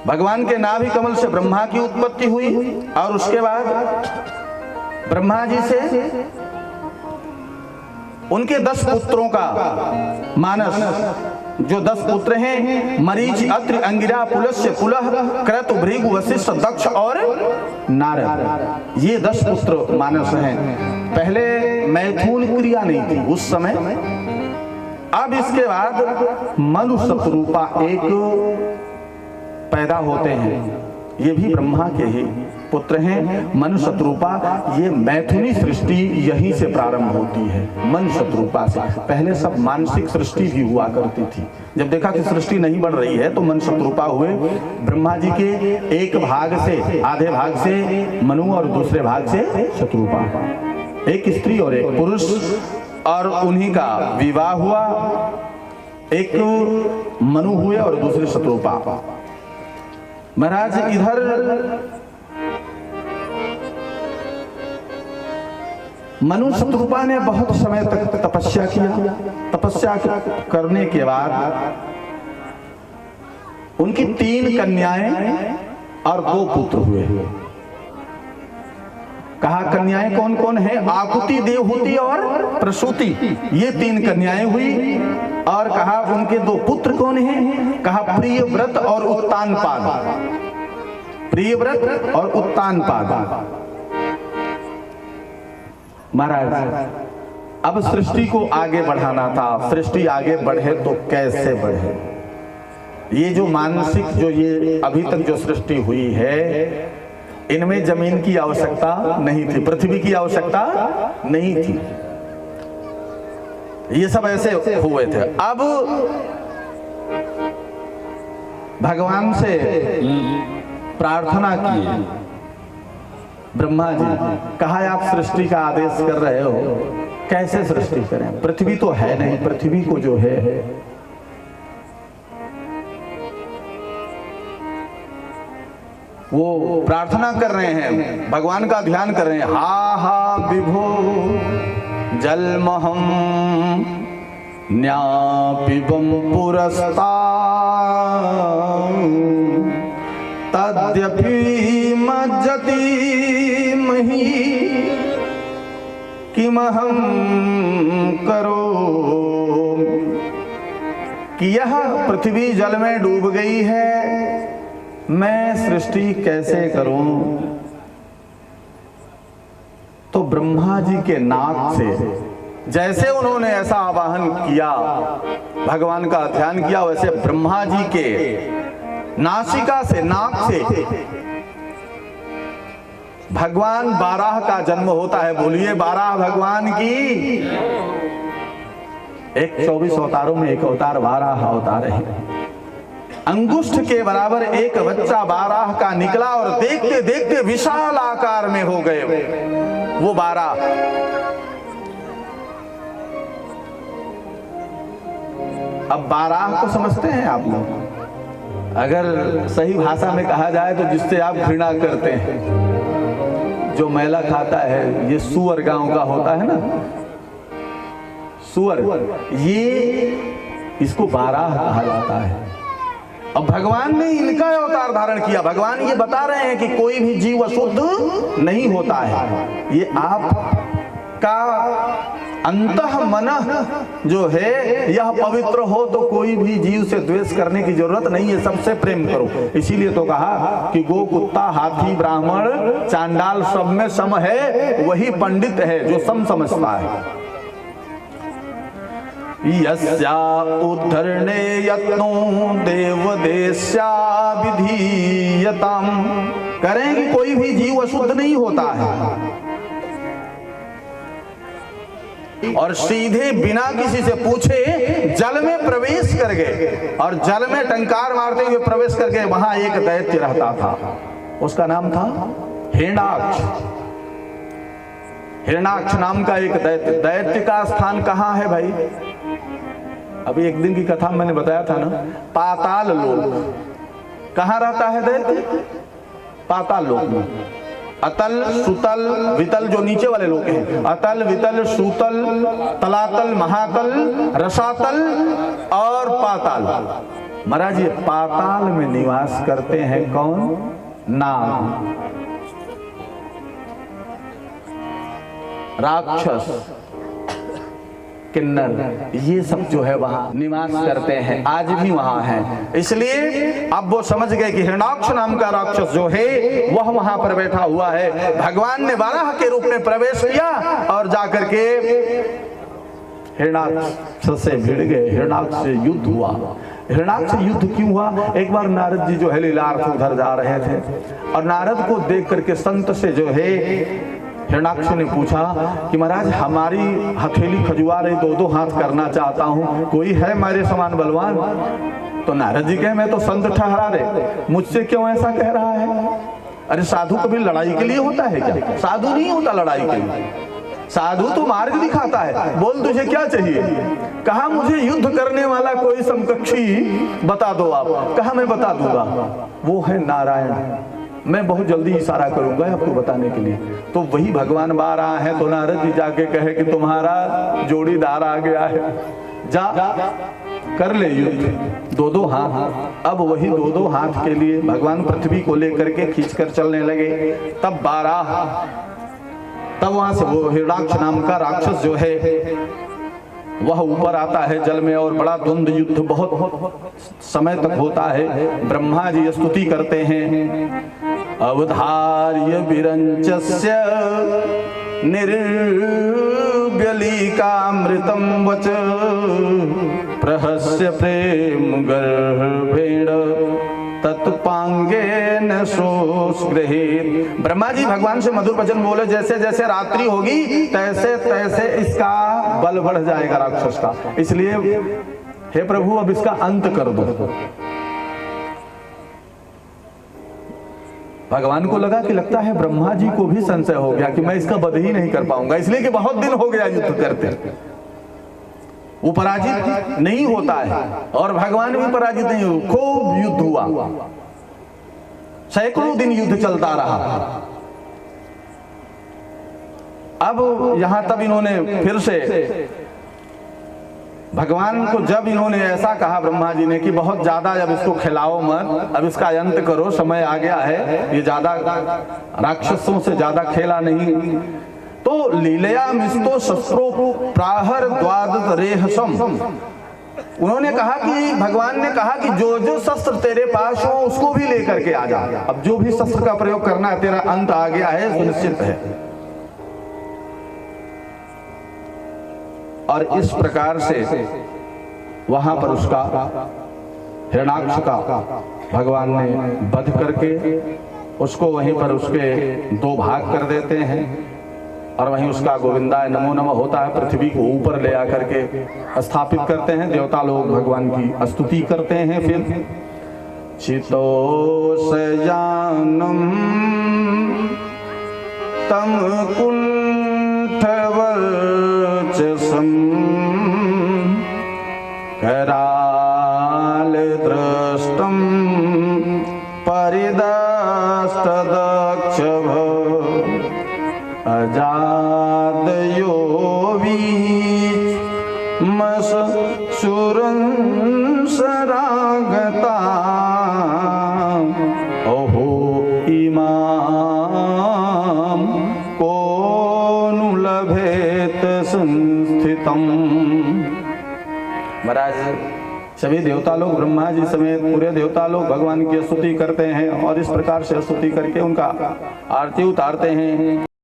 भगवान के नाभि कमल से ब्रह्मा की उत्पत्ति हुई और उसके बाद ब्रह्मा जी से उनके 10 पुत्रों का मानस, जो 10 पुत्र हैं, मरीच, अत्रि, अंगिरा, पुलस्त्य, पुलह, क्रतु, भृगु, वशिष्ठ, दक्ष और नारद, ये 10 पुत्र मानस हैं। पहले मैथुन क्रिया नहीं थी उस समय। अब इसके बाद मनु शतरूपा एक पैदा होते हैं, ये भी ब्रह्मा के ही पुत्र हैं, मनु शतरूपा। ये मैथुनी सृष्टि यहीं से प्रारंभ होती है, मनु शतरूपा से। पहले सब मानसिक सृष्टि भी हुआ करती थी। जब देखा कि सृष्टि नहीं बढ़ रही है तो मनु शतरूपा हुए। ब्रह्मा जी के एक भाग से, आधे भाग से मनु और दूसरे भाग से शतरूपा, एक स्त्री और एक पुरुष, और उन्हीं का विवाह हुआ। एक मनु हुए और दूसरे शतरूपा। महाराज इधर मनु शतरूपा ने बहुत समय तक तपस्या किया। तपस्या करने के बाद उनकी 3 कन्याएं और 2 पुत्र हुए। कहा कन्याएं कौन कौन है? आकुति, देवहूति और प्रसूति, ये 3 कन्याएं हुई। और कहा उनके 2 पुत्र कौन हैं? कहा प्रियव्रत और उत्तानपाद। प्रियव्रत और उत्तानपाद। महाराज अब सृष्टि को आगे बढ़ाना था। सृष्टि आगे बढ़े तो कैसे बढ़े? ये जो मानसिक, जो ये अभी तक जो सृष्टि हुई है, इनमें जमीन की आवश्यकता नहीं थी, पृथ्वी की आवश्यकता नहीं थी। ये सब ऐसे हुए थे। अब भगवान से प्रार्थना की ब्रह्मा जी, कहा आप सृष्टि का आदेश कर रहे हो, कैसे सृष्टि करें? पृथ्वी तो है नहीं, पृथ्वी को जो है वो प्रार्थना कर रहे हैं, भगवान का ध्यान कर रहे हैं। हा हा विभो जलमहम न्यापिबम पुरस्तात् तद्यपि मज्जति मही किमहं करो। कि यह पृथ्वी जल में डूब गई है, मैं सृष्टि कैसे करूं? तो ब्रह्मा जी के नाक से, जैसे उन्होंने ऐसा आवाहन किया, भगवान का ध्यान किया, वैसे ब्रह्मा जी के नासिका से, नाक से भगवान बाराह का जन्म होता है। बोलिए बाराह भगवान की। एक 24 अवतारों में एक अवतार बाराह अवतार है। अंगुष्ठ के बराबर एक बच्चा बाराह का निकला और देखते देखते विशाल आकार में हो गए वो बाराह। अब बाराह को समझते हैं आप लोग? अगर सही भाषा में कहा जाए तो जिससे आप घृणा करते हैं, जो मैला खाता है, ये सुअर गांव का होता है ना, सुअर, ये इसको बाराह कहा जाता है। अब भगवान ने इनका अवतार धारण किया। भगवान ये बता रहे हैं कि कोई भी जीव अशुद्ध नहीं होता है। ये आपका अंतः मन जो है यह पवित्र हो तो कोई भी जीव से द्वेष करने की जरूरत नहीं है, सबसे प्रेम करो। इसीलिए तो कहा कि गो, कुत्ता, हाथी, ब्राह्मण, चांडाल सब में सम है, वही पंडित है जो सम समझता है। यस्या उद्धरणे यत्नो देवदेश्या विधीयताम। करें कि कोई भी जीव अशुद्ध नहीं होता है, और सीधे बिना किसी से पूछे जल में प्रवेश कर गए, और जल में टंकार मारते हुए प्रवेश कर गए। वहां एक दैत्य रहता था, उसका नाम था हिरण्याक्ष। हिरण्याक्ष नाम का एक दैत्य। दैत्य का स्थान कहाँ है भाई? अभी एक दिन की कथा मैंने बताया था ना, पाताल लोक। कहाँ रहता है दैत्य? पाताल लोक में। अतल, सुतल, वितल, जो नीचे वाले लोग हैं, अतल, वितल, सुतल, तलातल, महातल, रसातल और पाताल, महाराज ये पाताल में निवास करते हैं कौन? नाग, राक्षस, किन्नर, ये सब जो है वहां निवास करते हैं, आज भी वहां हैं। इसलिए अब वो समझ गए कि हिरण्याक्ष नाम का राक्षस जो है वह वहां पर बैठा हुआ है। भगवान ने वाराह के रूप में प्रवेश किया और जाकर के हिरण्याक्ष से भिड़ गए, हिरण्याक्ष से युद्ध हुआ। हिरण्याक्ष से युद्ध क्यों हुआ? एक बार नारद जी जो है लीलार्थ उधर जा रहे थे और नारद को देख करके संत से जो है हिरण्याक्ष ने पूछा कि महाराज हमारी हथेली खजुआ रही, दो दो हाथ करना चाहता हूँ, कोई है मेरे समान बलवान? तो नारद जी कहे मैं तो संत ठहरा रहे, मुझसे क्यों ऐसा कह रहा है? अरे साधु कभी लड़ाई के लिए होता है क्या? साधु नहीं होता लड़ाई के लिए, साधु तो मार्ग दिखाता है। बोल तुझे क्या चाहिए? कहा मुझे युद्ध करने वाला कोई समकक्षी बता दो आप। कहा मैं बता दूंगा, वो है नारायण, मैं बहुत जल्दी इशारा करूंगा आपको बताने के लिए। तो वही भगवान बाहर आए हैं, तो नारद जी जाके कहे कि तुम्हारा जोड़ीदार आ गया है, जा कर ले युद्ध, दो दो हाथ। अब वही दो दो हाथ के लिए भगवान पृथ्वी को लेकर के खींचकर चलने लगे। तब तब वहां से वो हिरण्याक्ष नाम का राक्षस जो है वह ऊपर आता है जल में और बड़ा द्वंद्व युद्ध बहुत समय तक होता है। ब्रह्मा जी स्तुति करते हैं, अवधार्य विरंचस्य निर्गलिकामृतं वच प्रहस्य प्रेम गर्भेण तत्पांगेन सोऽस्गृहीत। ब्रह्मा जी भगवान से मधुर वचन बोले, जैसे जैसे रात्रि होगी तैसे तैसे इसका बल बढ़ जाएगा राक्षस का, इसलिए हे प्रभु अब इसका अंत कर दो। भगवान को लगा कि लगता है ब्रह्मा जी को भी संशय हो गया कि मैं इसका वध ही नहीं कर पाऊंगा, इसलिए कि बहुत दिन हो गया युद्ध करते। वो पराजित नहीं होता है और भगवान भी पराजित नहीं हुए, खूब युद्ध हुआ, सैकड़ों दिन युद्ध चलता रहा। अब यहां तब इन्होंने फिर से भगवान को जब इन्होंने ऐसा कहा ब्रह्मा जी ने कि बहुत ज्यादा अब इसको खिलाओ मत, अब इसका अंत करो, समय आ गया है, ये ज्यादा राक्षसों से ज्यादा खेला नहीं। तो लीलया मिस्तो शस्त्रो प्राहर द्वादश रेहसम, उन्होंने कहा कि भगवान ने कहा कि जो जो शस्त्र तेरे पास हो उसको भी लेकर के आ जा। अब जो भी शस्त्र का प्रयोग करना है, तेरा अंत आ गया है, सुनिश्चित है। और इस प्रकार से वहां पर उसका हिरण्याक्ष का भगवान ने वध करके उसको वहीं पर उसके दो भाग कर देते हैं और वहीं उसका गोविंदाय नमो नमः होता है। पृथ्वी को ऊपर ले आकर के स्थापित करते हैं, देवता लोग भगवान की स्तुति करते हैं। फिर चितोष जानम तम कुंठवर्चसम कराल दृष्टम परिदष्टदक्ष अजादयो वीमस सुरं सरागता अहो इमाम कोनु लभेत संस्थितम। महाराज सभी देवता लोग ब्रह्मा जी समेत पूरे देवता लोग भगवान की स्तुति करते हैं और इस प्रकार से स्तुति करके उनका आरती उतारते हैं।